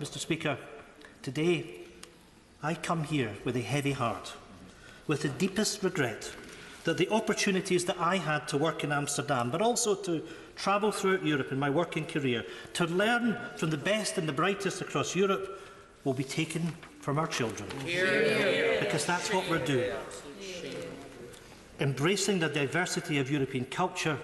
Mr. Speaker, today I come here with a heavy heart, with the deepest regret that the opportunities that I had to work in Amsterdam, but also to travel throughout Europe in my working career, to learn from the best and the brightest across Europe, will be taken from our children. Because that's what we're doing. Embracing the diversity of European culture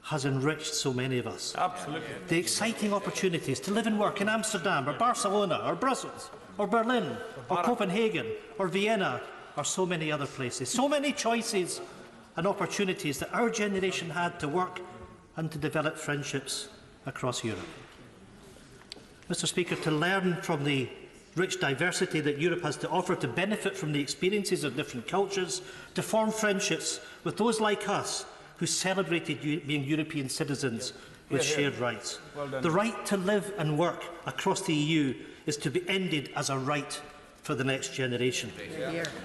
has enriched so many of us. Absolutely. The exciting opportunities to live and work in Amsterdam or Barcelona or Brussels or Berlin or Copenhagen or Vienna or so many other places. So many choices and opportunities that our generation had to work and to develop friendships across Europe. Mr. Speaker, to learn from the rich diversity that Europe has to offer, to benefit from the experiences of different cultures, to form friendships with those like us who celebrated being European citizens with shared rights. The right to live and work across the EU is to be ended as a right for the next generation.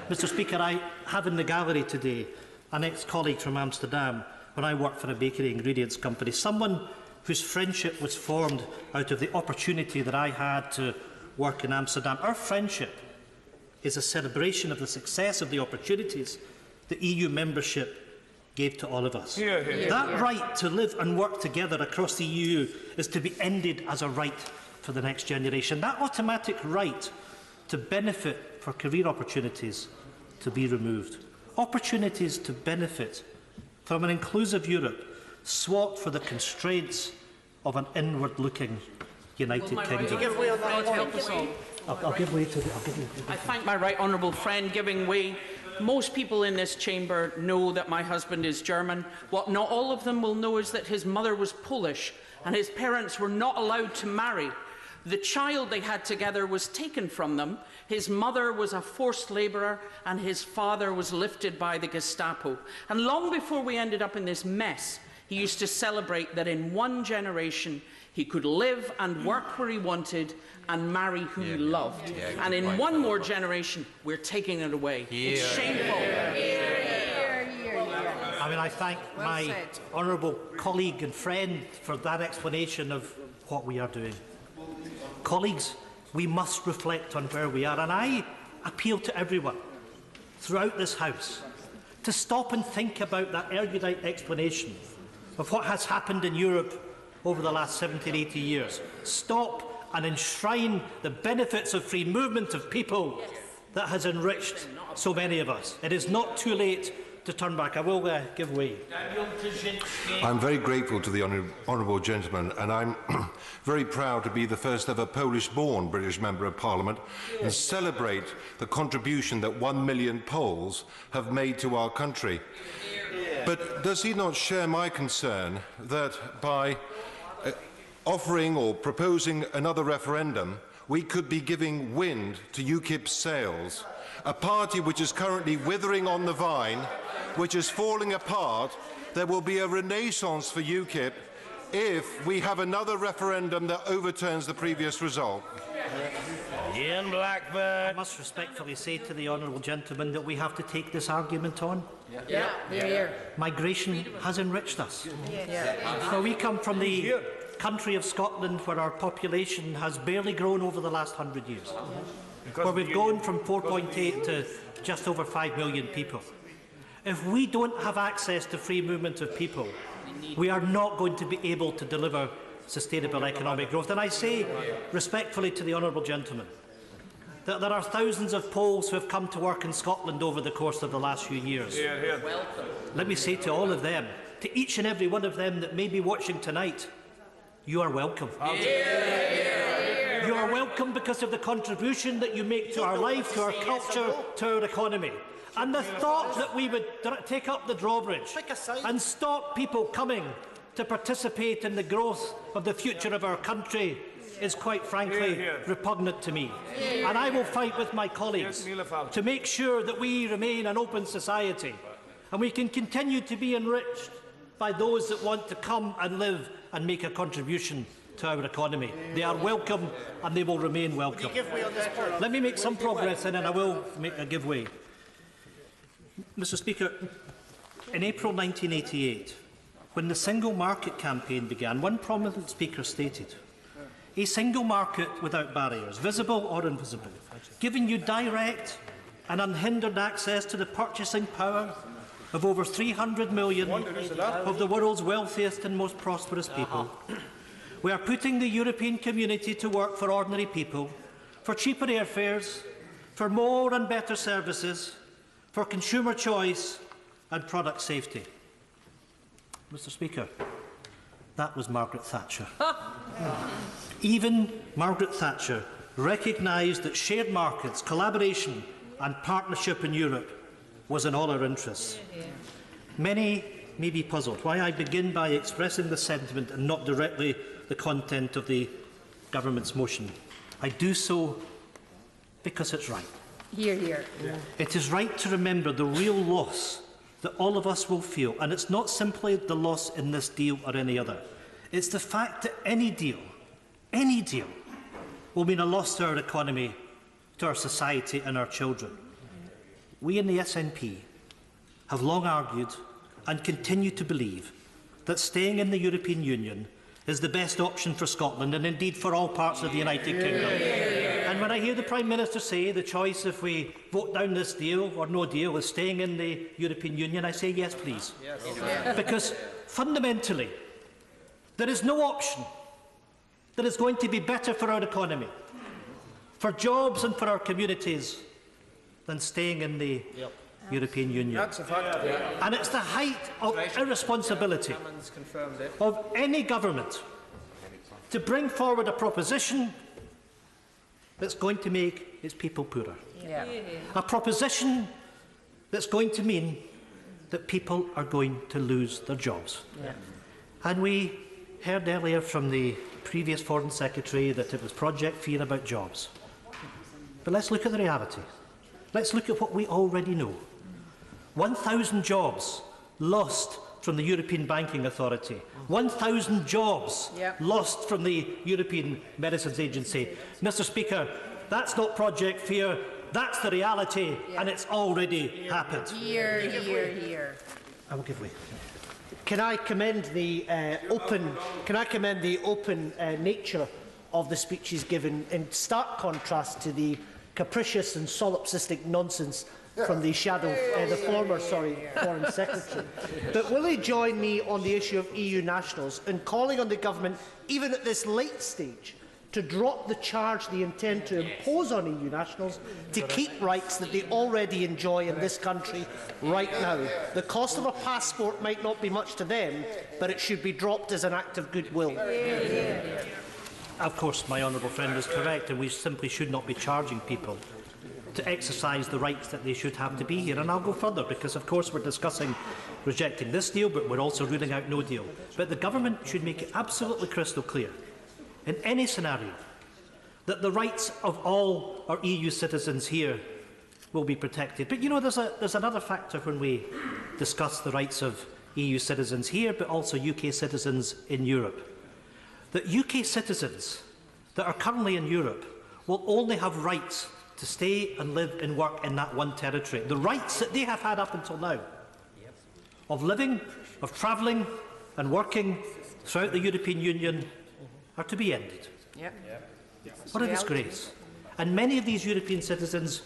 Mr. Speaker, I have in the gallery today an ex-colleague from Amsterdam when I worked for a bakery ingredients company, someone whose friendship was formed out of the opportunity that I had to work in Amsterdam. Our friendship is a celebration of the success of the opportunities that EU membership gave to all of us. That right to live and work together across the EU is to be ended as a right for the next generation. That automatic right to benefit for career opportunities to be removed. Opportunities to benefit from an inclusive Europe swapped for the constraints of an inward-looking United Kingdom. I'll give way to the... I thank my right honourable friend giving way. Most people in this chamber know that my husband is German. What not all of them will know is that his mother was Polish and his parents were not allowed to marry. The child they had together was taken from them. His mother was a forced labourer and his father was lifted by the Gestapo. And long before we ended up in this mess, he used to celebrate that in one generation he could live and work where he wanted and marry who he loved. And in one more generation, we're taking it away. It's shameful. I mean, I thank my honourable colleague and friend for that explanation of what we are doing. Colleagues, we must reflect on where we are, and I appeal to everyone throughout this House to stop and think about that erudite explanation of what has happened in Europe over the last 70 or 80 years. Stop and enshrine the benefits of free movement of people that has enriched so many of us. It is not too late to turn back. I will give way. I'm very grateful to the honourable gentleman, and I'm very proud to be the first ever Polish-born British Member of Parliament and celebrate the contribution that 1 million Poles have made to our country. But does he not share my concern that by offering or proposing another referendum, we could be giving wind to UKIP's sails, a party which is currently withering on the vine, which is falling apart? There will be a renaissance for UKIP if we have another referendum that overturns the previous result. Ian Blackford. I must respectfully say to the honourable gentleman that we have to take this argument on. Migration has enriched us. Now, we come from the country of Scotland where our population has barely grown over the last 100 years, where we've gone from 4.8 to just over 5 million people. If we don't have access to free movement of people, we are not going to be able to deliver sustainable economic growth. And I say respectfully to the honourable gentleman that there are thousands of Poles who have come to work in Scotland over the course of the last few years. Let me say to all of them, to each and every one of them that may be watching tonight, you are welcome. You are welcome because of the contribution that you make to our life, to our culture, to our economy. And the thought that we would take up the drawbridge and stop people coming to participate in the growth of the future of our country is quite frankly repugnant to me. And I will fight with my colleagues to make sure that we remain an open society and we can continue to be enriched by those that want to come and live and make a contribution to our economy. They are welcome and they will remain welcome. Let me make some progress and then I will make a give way. Mr. Speaker, in April 1988, when the Single Market campaign began, one prominent speaker stated, a single market without barriers, visible or invisible, giving you direct and unhindered access to the purchasing power of over 300 million of the world's wealthiest and most prosperous people. We are putting the European community to work for ordinary people, for cheaper airfares, for more and better services, for consumer choice and product safety. Mr. Speaker, that was Margaret Thatcher. Even Margaret Thatcher recognised that shared markets, collaboration and partnership in Europe was in all our interests. Many may be puzzled why I begin by expressing the sentiment and not directly the content of the government's motion. I do so because it's right. Hear, hear. It is right to remember the real loss that all of us will feel, and it's not simply the loss in this deal or any other. It's the fact that any deal, will mean a loss to our economy, to our society and our children. We in the SNP have long argued and continue to believe that staying in the European Union is the best option for Scotland and indeed for all parts of the United Kingdom. And when I hear the Prime Minister say the choice if we vote down this deal or no deal is staying in the European Union, I say yes, please. Yes. Because fundamentally, there is no option that is going to be better for our economy, for jobs and for our communities than staying in the European Union. That's a fact. And it's the height of irresponsibility of any government to bring forward a proposition that's going to make its people poorer. Yeah. A proposition that's going to mean that people are going to lose their jobs. Yeah. And we heard earlier from the previous Foreign Secretary that it was Project Fear about jobs. But let's look at the reality. Let's look at what we already know. 1,000 jobs lost from the European Banking Authority. 1,000 jobs lost from the European Medicines Agency. Mr. Speaker, that's not Project Fear, that's the reality, and it's already happened. Hear, hear, hear. I will give way. Can I commend the open nature of the speeches given, in stark contrast to the capricious and solipsistic nonsense from the former Foreign Secretary. But will he join me on the issue of EU nationals in calling on the government, even at this late stage, to drop the charge they intend to impose on EU nationals to keep rights that they already enjoy in this country right now? The cost of a passport might not be much to them, but it should be dropped as an act of goodwill. Of course, my honourable friend is correct, and we simply should not be charging people to exercise the rights that they should have to be here. And I'll go further, because of course we're discussing rejecting this deal, but we're also ruling out no deal. But the government should make it absolutely crystal clear, in any scenario, that the rights of all our EU citizens here will be protected. But you know, there's another factor when we discuss the rights of EU citizens here, but also UK citizens in Europe. That UK citizens that are currently in Europe will only have rights to stay and live and work in that one territory. The rights that they have had up until now of living, of travelling and working throughout the European Union are to be ended. What a disgrace. And many of these European citizens,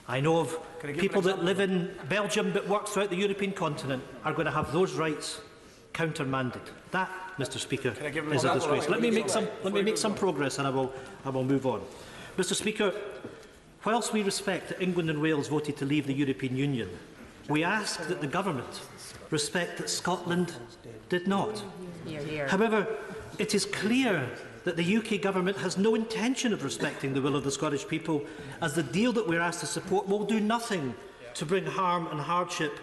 I know of people that live in Belgium but work throughout the European continent, are going to have those rights countermanded. That, Mr. Speaker, is a disgrace. Let me make some progress, and I will move on. Mr. Speaker, whilst we respect that England and Wales voted to leave the European Union, we ask that the government respect that Scotland did not. However, it is clear that the UK government has no intention of respecting the will of the Scottish people, as the deal that we are asked to support will do nothing to bring harm and hardship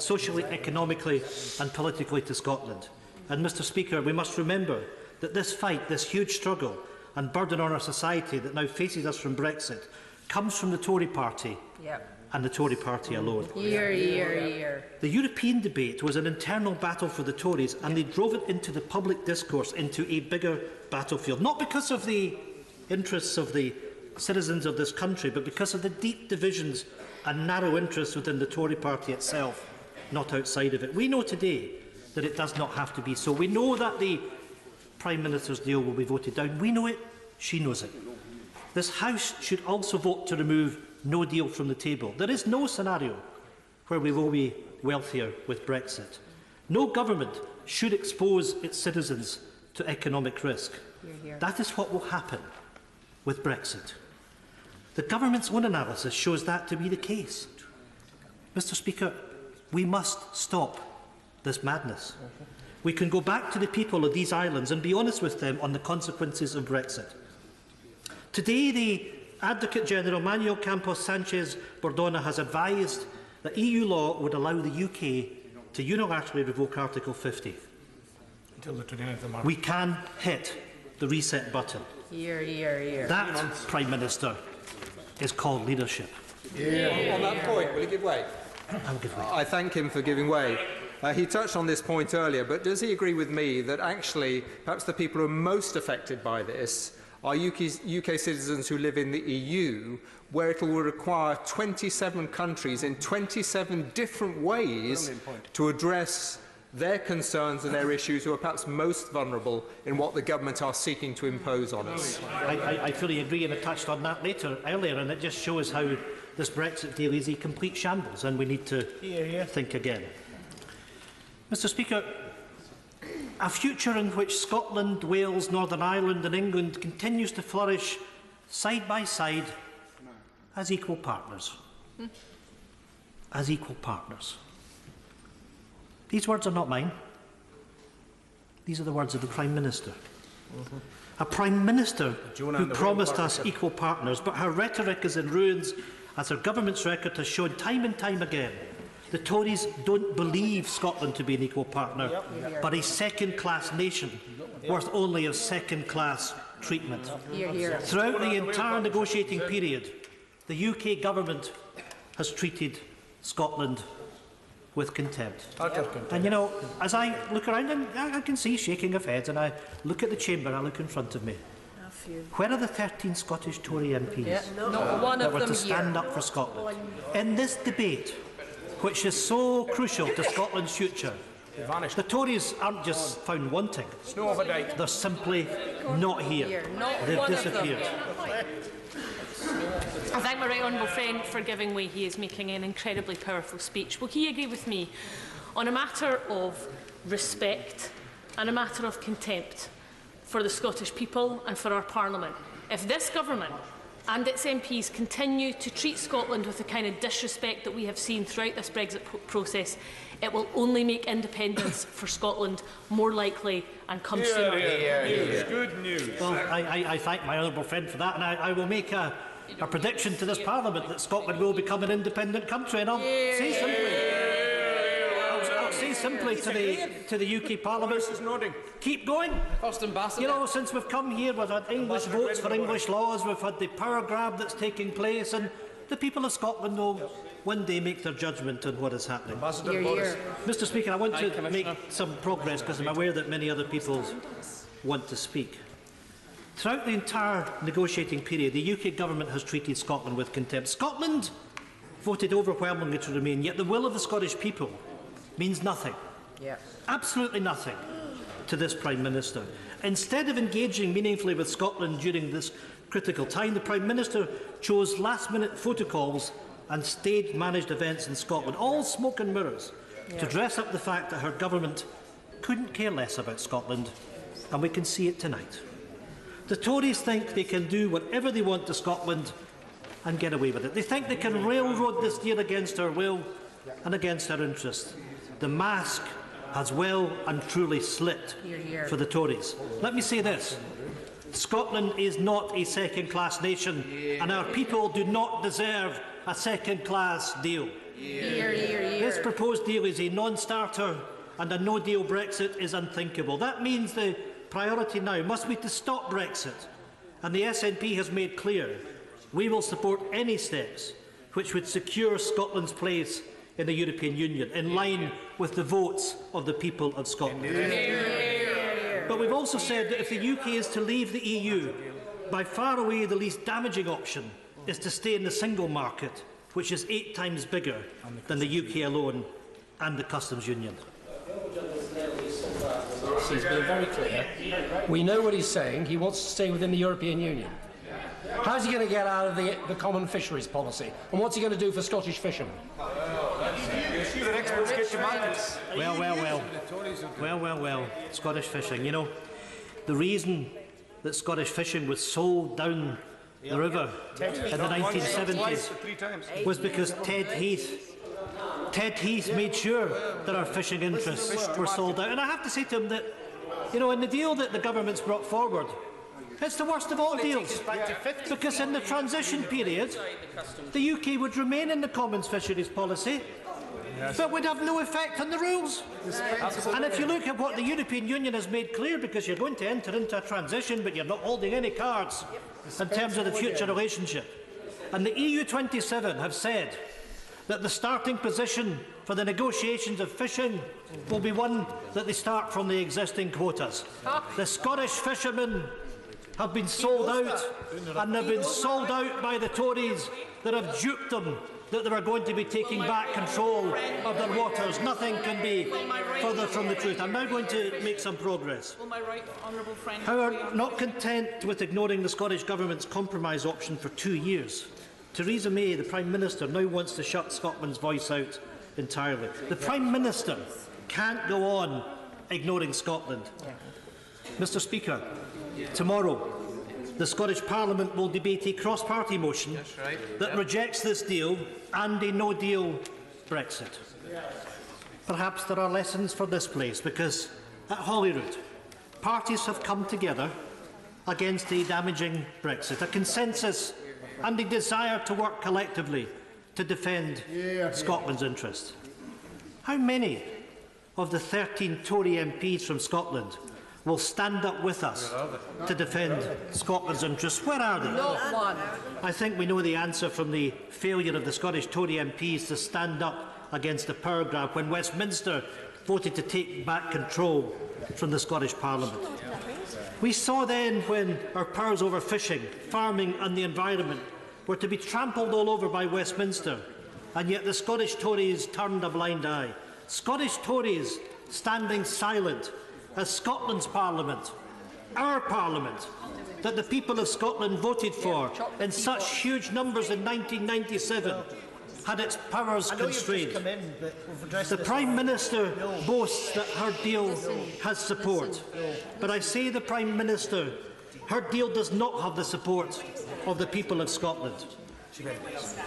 socially, economically and politically to Scotland. And, Mr. Speaker, we must remember that this fight, this huge struggle and burden on our society that now faces us from Brexit, comes from the Tory party and the Tory party alone. The European debate was an internal battle for the Tories, and they drove it into the public discourse, into a bigger battlefield, not because of the interests of the citizens of this country, but because of the deep divisions and narrow interests within the Tory party itself, not outside of it. We know today that it does not have to be so. We know that the Prime Minister's deal will be voted down. We know it, she knows it. This House should also vote to remove no deal from the table. There is no scenario where we will be wealthier with Brexit. No government should expose its citizens to economic risk. That is what will happen with Brexit. The government's own analysis shows that to be the case. Mr. Speaker, we must stop this madness. We can go back to the people of these islands and be honest with them on the consequences of Brexit. Today, the Advocate General Manuel Campos Sanchez Bordona has advised that EU law would allow the UK to unilaterally revoke Article 50. Until the 29th of March. We can hit the reset button. That, Prime Minister, is called leadership. On that point, will he give way? I'll give way. I thank him for giving way. He touched on this point earlier, but does he agree with me that actually perhaps the people who are most affected by this are UK citizens who live in the EU, where it will require 27 countries in 27 different ways to address their concerns and their issues, who are perhaps most vulnerable in what the government are seeking to impose on us? I fully agree, and I touched on that earlier, and it just shows how this Brexit deal is a complete shambles, and we need to think again. Mr. Speaker, a future in which Scotland, Wales, Northern Ireland and England continues to flourish side by side as equal partners. As equal partners. These words are not mine. These are the words of the Prime Minister. A Prime Minister who promised us equal partners, but her rhetoric is in ruins, as her government's record has shown time and time again. The Tories don't believe Scotland to be an equal partner, but a second-class nation, worth only of second-class treatment. Throughout the entire negotiating period, the UK government has treated Scotland with contempt. And you know, as I look around, and I can see shaking of heads, and I look at the chamber, I look in front of me. Where are the 13 Scottish Tory MPs that were to stand up for Scotland? In this debate, which is so crucial to Scotland's future, the Tories aren't just found wanting. They're simply not here. They've disappeared. I thank my right honourable friend for giving way. He is making an incredibly powerful speech. Will he agree with me on a matter of respect and a matter of contempt for the Scottish people and for our Parliament? If this government and its MPs continue to treat Scotland with the kind of disrespect that we have seen throughout this Brexit process, it will only make independence for Scotland more likely and come sooner. Good news. Well, I thank my honourable friend for that, and I will make a prediction to this Parliament that Scotland will become an independent country, and I'll say simply to the UK Parliament, keep going. You know, since we've come here, we've had English votes for English laws, we've had the power grab that's taking place, and the people of Scotland will one day make their judgment on what is happening. Mr. Speaker, I want to make some progress because I'm aware that many other people want to speak. Throughout the entire negotiating period, the UK government has treated Scotland with contempt. Scotland voted overwhelmingly to remain, yet the will of the Scottish people means nothing, absolutely nothing, to this Prime Minister. Instead of engaging meaningfully with Scotland during this critical time, the Prime Minister chose last-minute photocalls and stage-managed events in Scotland, all smoke and mirrors, to dress up the fact that her government couldn't care less about Scotland, and we can see it tonight. The Tories think they can do whatever they want to Scotland and get away with it. They think they can railroad this deal against our will and against our interests. The mask has well and truly slipped for the Tories. Let me say this. Scotland is not a second-class nation, and our people do not deserve a second-class deal. This proposed deal is a non-starter, and a no-deal Brexit is unthinkable. That means the priority now must be to stop Brexit, and the SNP has made clear we will support any steps which would secure Scotland's place in the European Union, in line with the votes of the people of Scotland. But we've also said that if the UK is to leave the EU, by far away the least damaging option is to stay in the single market, which is 8 times bigger than the UK alone and the customs union. He's been very clear. We know what he's saying. He wants to stay within the European Union. How's he going to get out of the common fisheries policy? And what's he going to do for Scottish fishermen? Well. Scottish fishing. You know, the reason that Scottish fishing was sold down the river in the 1970s was because Ted Heath made sure that our fishing interests were sold out. And I have to say to him that, you know, in the deal that the government's brought forward, it's the worst of all deals, because in the transition period, the UK would remain in the common fisheries policy, but would have no effect on the rules. And if you look at what the European Union has made clear, because you're going to enter into a transition, but you're not holding any cards in terms of the future relationship, and the EU 27 have said that the starting position for the negotiations of fishing will be one that they start from the existing quotas. The Scottish fishermen have been sold out, and they've been sold out by the Tories that have duped them that they were going to be taking back control of their waters. Nothing can be further from the truth. I'm now going to make some progress. However, not content with ignoring the Scottish Government's compromise option for 2 years, Theresa May, the Prime Minister, now wants to shut Scotland's voice out entirely. The Prime Minister can't go on ignoring Scotland. Mr. Speaker, tomorrow the Scottish Parliament will debate a cross-party motion that rejects this deal and a no-deal Brexit. Perhaps there are lessons for this place, because at Holyrood, parties have come together against a damaging Brexit, a consensus and a desire to work collectively to defend Scotland's interests. How many of the 13 Tory MPs from Scotland will stand up with us to defend Scotland's interests? Where are they? Not one. I think we know the answer from the failure of the Scottish Tory MPs to stand up against the power grab when Westminster voted to take back control from the Scottish Parliament. We saw then when our powers over fishing, farming and the environment were to be trampled all over by Westminster, and yet the Scottish Tories turned a blind eye. Scottish Tories standing silent as Scotland's Parliament, our Parliament, that the people of Scotland voted for in such huge numbers in 1997, had its powers constrained. The Prime Minister boasts that her deal has support, but I say the Prime Minister, her deal does not have the support of the people of Scotland.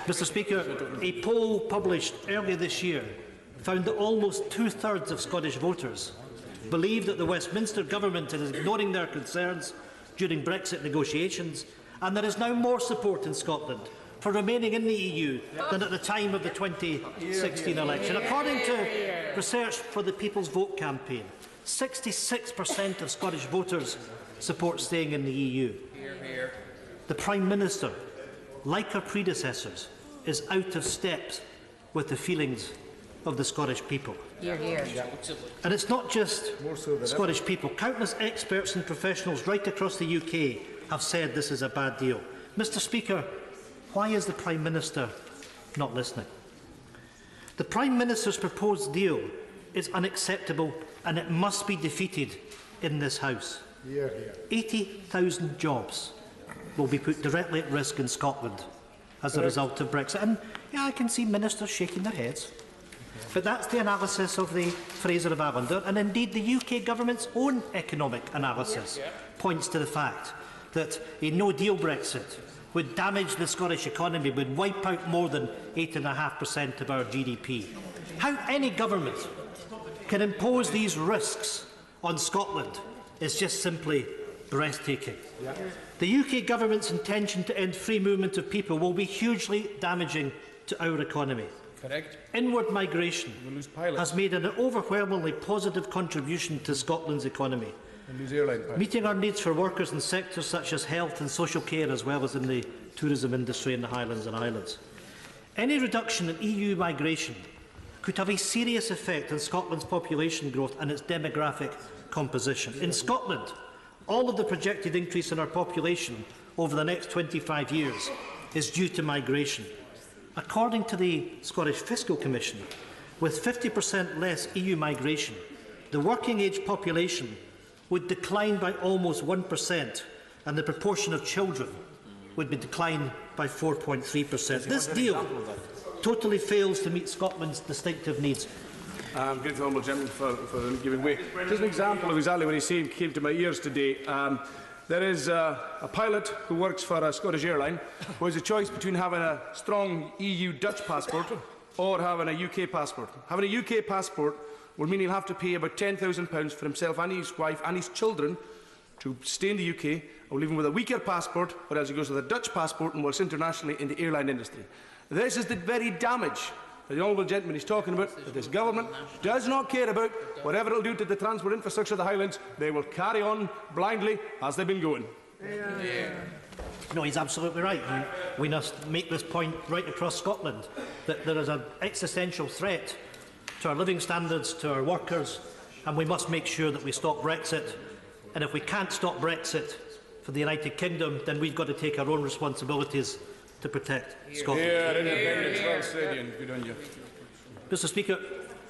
Mr. Speaker, a poll published earlier this year found that almost 2/3 of Scottish voters believe that the Westminster Government is ignoring their concerns during Brexit negotiations, and there is now more support in Scotland for remaining in the EU than at the time of the 2016 election. According to research for the People's Vote campaign, 66% of Scottish voters support staying in the EU. The Prime Minister, like her predecessors, is out of step with the feelings of the Scottish people. And it's not just Scottish people. Countless experts and professionals right across the UK have said this is a bad deal. Mr. Speaker, why is the Prime Minister not listening? The Prime Minister's proposed deal is unacceptable, and it must be defeated in this House. 80,000 jobs will be put directly at risk in Scotland as a result of Brexit. And yeah, I can see ministers shaking their heads. But that's the analysis of the Fraser of Avondale, and indeed the UK Government's own economic analysis points to the fact that a no-deal Brexit would damage the Scottish economy, would wipe out more than 8.5% of our GDP. How any government can impose these risks on Scotland is just simply breathtaking. The UK Government's intention to end free movement of people will be hugely damaging to our economy. Inward migration has made an overwhelmingly positive contribution to Scotland's economy, meeting our needs for workers in sectors such as health and social care, as well as in the tourism industry in the Highlands and Islands. Any reduction in EU migration could have a serious effect on Scotland's population growth and its demographic composition. In Scotland, all of the projected increase in our population over the next 25 years is due to migration. According to the Scottish Fiscal Commission, with 50% less EU migration, the working age population would decline by almost 1%, and the proportion of children would be declined by 4.3%. This deal totally fails to meet Scotland's distinctive needs. Great to the honourable gentleman for giving way. Just an example of exactly what he came to my ears today. There is a pilot who works for a Scottish airline who has a choice between having a strong EU Dutch passport or having a UK passport. Having a UK passport will mean he'll have to pay about £10,000 for himself and his wife and his children to stay in the UK, or leave him with a weaker passport, whereas he goes with a Dutch passport and works internationally in the airline industry. This is the very damage that the honourable gentleman is talking about, that this government does not care about. Whatever it will do to the transport infrastructure of the Highlands, they will carry on blindly as they've been going. No, he's absolutely right. We must make this point right across Scotland, that there is an existential threat to our living standards, to our workers, and we must make sure that we stop Brexit. And if we can't stop Brexit for the United Kingdom, then we've got to take our own responsibilities to protect Scotland. Good on you. Mr. Speaker,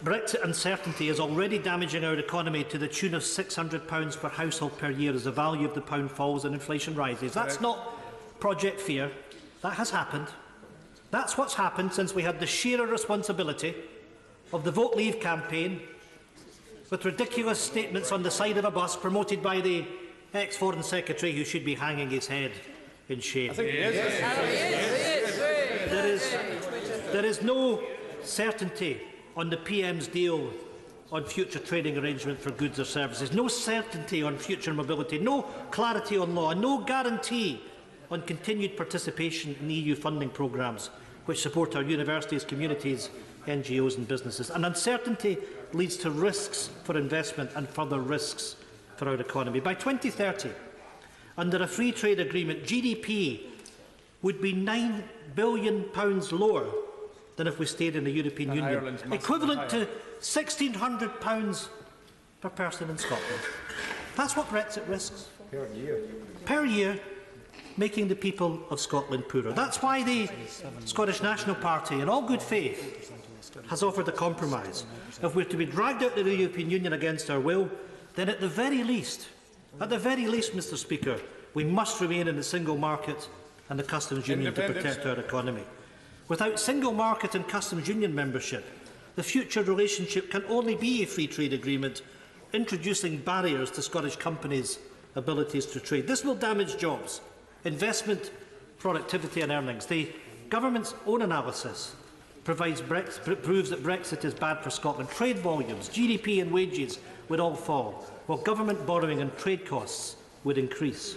Brexit uncertainty is already damaging our economy to the tune of £600 per household per year as the value of the pound falls and inflation rises. That's not Project Fear. That has happened. That's what's happened since we had the sheer responsibility of the Vote Leave campaign, with ridiculous statements on the side of a bus promoted by the ex-Foreign Secretary who should be hanging his head in shame. There is no certainty on the PM's deal on future trading arrangement for goods or services, no certainty on future mobility, no clarity on law, and no guarantee on continued participation in EU funding programmes which support our universities, communities, NGOs and businesses. And uncertainty leads to risks for investment and further risks for our economy. By 2030, under a free trade agreement, GDP would be £9 billion lower than if we stayed in the European Union, equivalent to £1,600 per person in Scotland. That's what Brexit risks. Per year, making the people of Scotland poorer. That's why the Scottish National Party, in all good faith, has offered a compromise. If we're to be dragged out of the European Union against our will, then at the very least, Mr. Speaker, we must remain in the single market and the customs union to protect our economy. Without single market and customs union membership, the future relationship can only be a free trade agreement, introducing barriers to Scottish companies' abilities to trade. This will damage jobs, investment, productivity and earnings. The government's own analysis proves that Brexit is bad for Scotland. Trade volumes, GDP and wages would all fall, while government borrowing and trade costs would increase.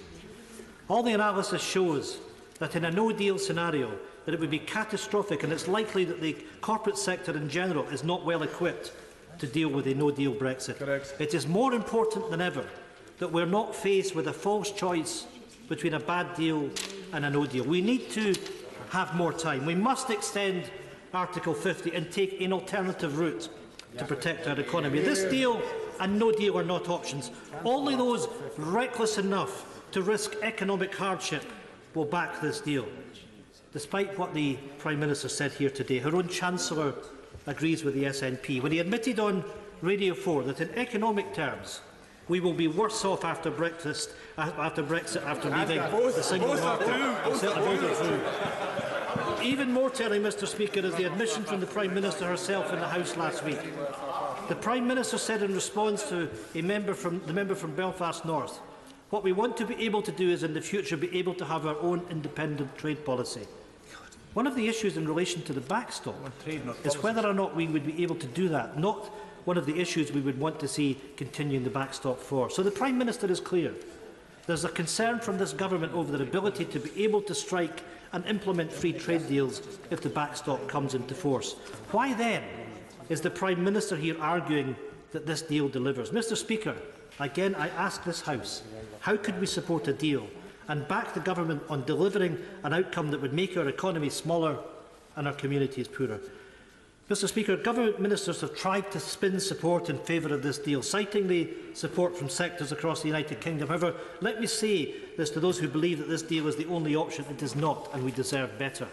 All the analysis shows that in a no-deal scenario, that it would be catastrophic, and it's likely that the corporate sector in general is not well equipped to deal with a no-deal Brexit. Correct. It is more important than ever that we're not faced with a false choice between a bad deal and a no-deal. We need to have more time. We must extend Article 50 and take an alternative route to protect our economy. This deal and no deal are not options. Only those reckless enough to risk economic hardship will back this deal. Despite what the Prime Minister said here today, her own Chancellor agrees with the SNP when he admitted on Radio 4 that in economic terms we will be worse off after Brexit, after leaving the single market. Even more telling, Mr. Speaker, is the admission from the Prime Minister herself in the House last week. The Prime Minister said in response to the member from Belfast North, what we want to be able to do is in the future be able to have our own independent trade policy. One of the issues in relation to the backstop is whether or not we would be able to do that, not one of the issues we would want to see continuing the backstop for. So the Prime Minister is clear. There's a concern from this government over their ability to be able to strike and implement free trade deals if the backstop comes into force. Why then is the Prime Minister here arguing that this deal delivers? Mr. Speaker, again I ask this House, how could we support a deal and back the government on delivering an outcome that would make our economy smaller and our communities poorer? Mr. Speaker, government ministers have tried to spin support in favour of this deal, citing the support from sectors across the United Kingdom. However, let me say this to those who believe that this deal is the only option. It is not, and we deserve better.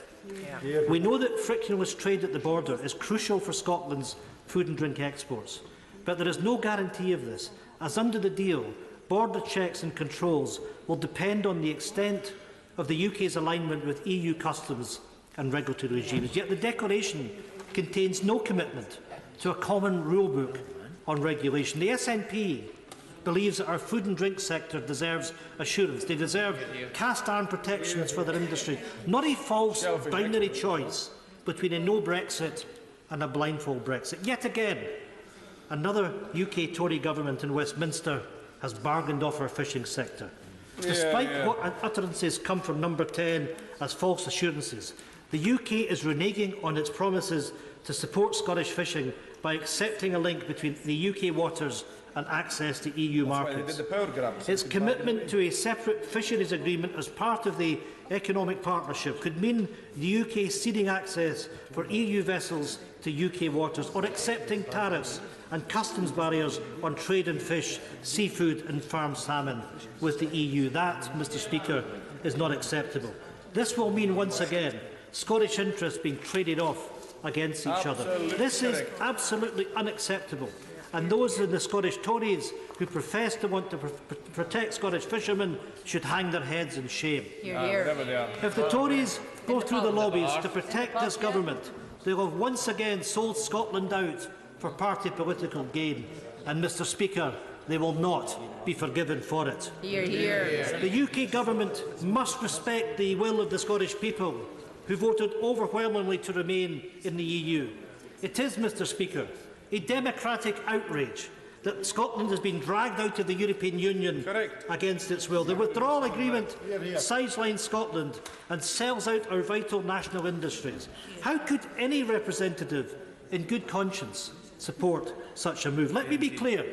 Yeah. We know that frictionless trade at the border is crucial for Scotland's food and drink exports. But there is no guarantee of this, as under the deal, border checks and controls will depend on the extent of the UK's alignment with EU customs and regulatory regimes. Yet the declaration contains no commitment to a common rulebook on regulation. The SNP believes that our food and drink sector deserves assurance. They deserve cast-iron protections for their industry, not a false binary choice between a no Brexit and a blindfold Brexit. Yet again, another UK Tory government in Westminster has bargained off our fishing sector. Despite what utterances come from Number 10 as false assurances, the UK is reneging on its promises to support Scottish fishing by accepting a link between the UK waters and access to EU markets. Its commitment to a separate fisheries agreement as part of the economic partnership could mean the UK ceding access for EU vessels to UK waters, or accepting tariffs and customs barriers on trade in fish, seafood and farmed salmon with the EU. That, Mr Speaker, is not acceptable. This will mean, once again, Scottish interests being traded off against each other. This is absolutely unacceptable, and those in the Scottish Tories who profess to want to protect Scottish fishermen should hang their heads in shame. If the Tories go through the lobbies to protect this government, they will have once again sold Scotland out for party political gain, and, Mr Speaker, they will not be forgiven for it. Hear, hear. The UK government must respect the will of the Scottish people, who voted overwhelmingly to remain in the EU. It is, Mr Speaker, a democratic outrage that Scotland has been dragged out of the European Union against its will. The withdrawal agreement sidelines Scotland and sells out our vital national industries. How could any representative in good conscience support such a move? Let me be clear.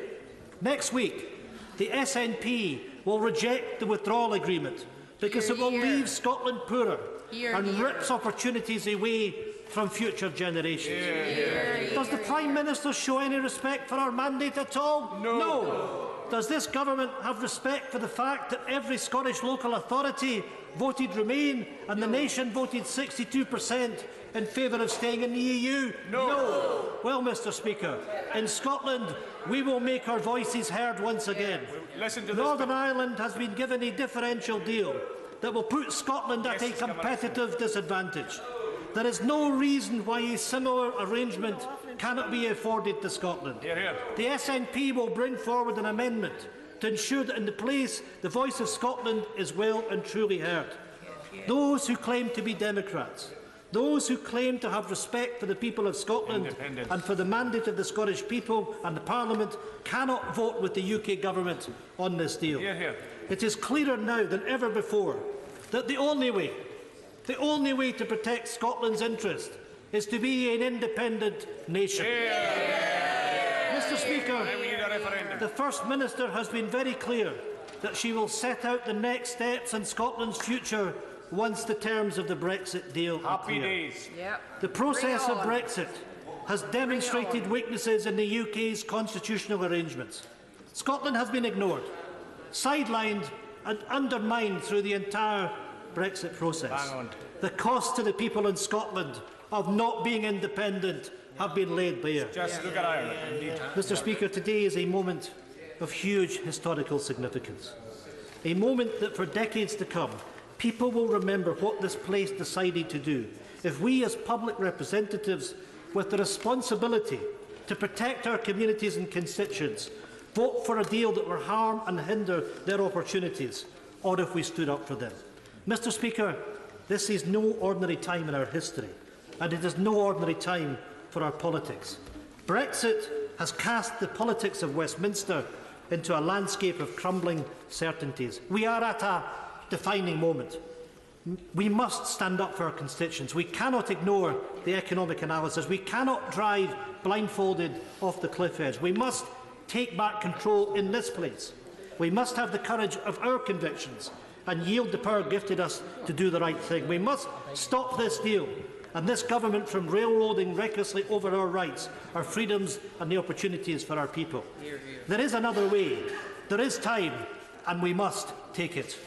Next week, the SNP will reject the withdrawal agreement because it will leave Scotland poorer and rips opportunities away from future generations. Does the Prime Minister show any respect for our mandate at all? No. Does this government have respect for the fact that every Scottish local authority voted Remain and the nation voted 62% in favour of staying in the EU? No. Well, Mr Speaker, in Scotland we will make our voices heard once again. Northern Ireland has been given a differential deal that will put Scotland at a competitive disadvantage. There is no reason why a similar arrangement cannot be afforded to Scotland. The SNP will bring forward an amendment to ensure that in the place the voice of Scotland is well and truly heard. Those who claim to be Democrats, those who claim to have respect for the people of Scotland and for the mandate of the Scottish people and the Parliament cannot vote with the UK government on this deal. It is clearer now than ever before that the only way to protect Scotland's interest is to be an independent nation. Mr Speaker, the First Minister has been very clear that she will set out the next steps in Scotland's future once the terms of the Brexit deal are clear. The process of Brexit has demonstrated weaknesses in the UK's constitutional arrangements. Scotland has been ignored, sidelined and undermined through the entire Brexit process. The costs to the people in Scotland of not being independent have been laid bare. Just look at Ireland. Mr Speaker, today is a moment of huge historical significance. A moment that for decades to come, people will remember what this place decided to do if we as public representatives with the responsibility to protect our communities and constituents vote for a deal that will harm and hinder their opportunities, or if we stood up for them. Mr Speaker, this is no ordinary time in our history, and it is no ordinary time for our politics. Brexit has cast the politics of Westminster into a landscape of crumbling certainties. We are at a defining moment. We must stand up for our constituents. We cannot ignore the economic analysis. We cannot drive blindfolded off the cliff edge. We must take back control in this place. We must have the courage of our convictions and yield the power gifted us to do the right thing. We must stop this deal and this government from railroading recklessly over our rights, our freedoms and the opportunities for our people. There is another way. There is time, and we must take it.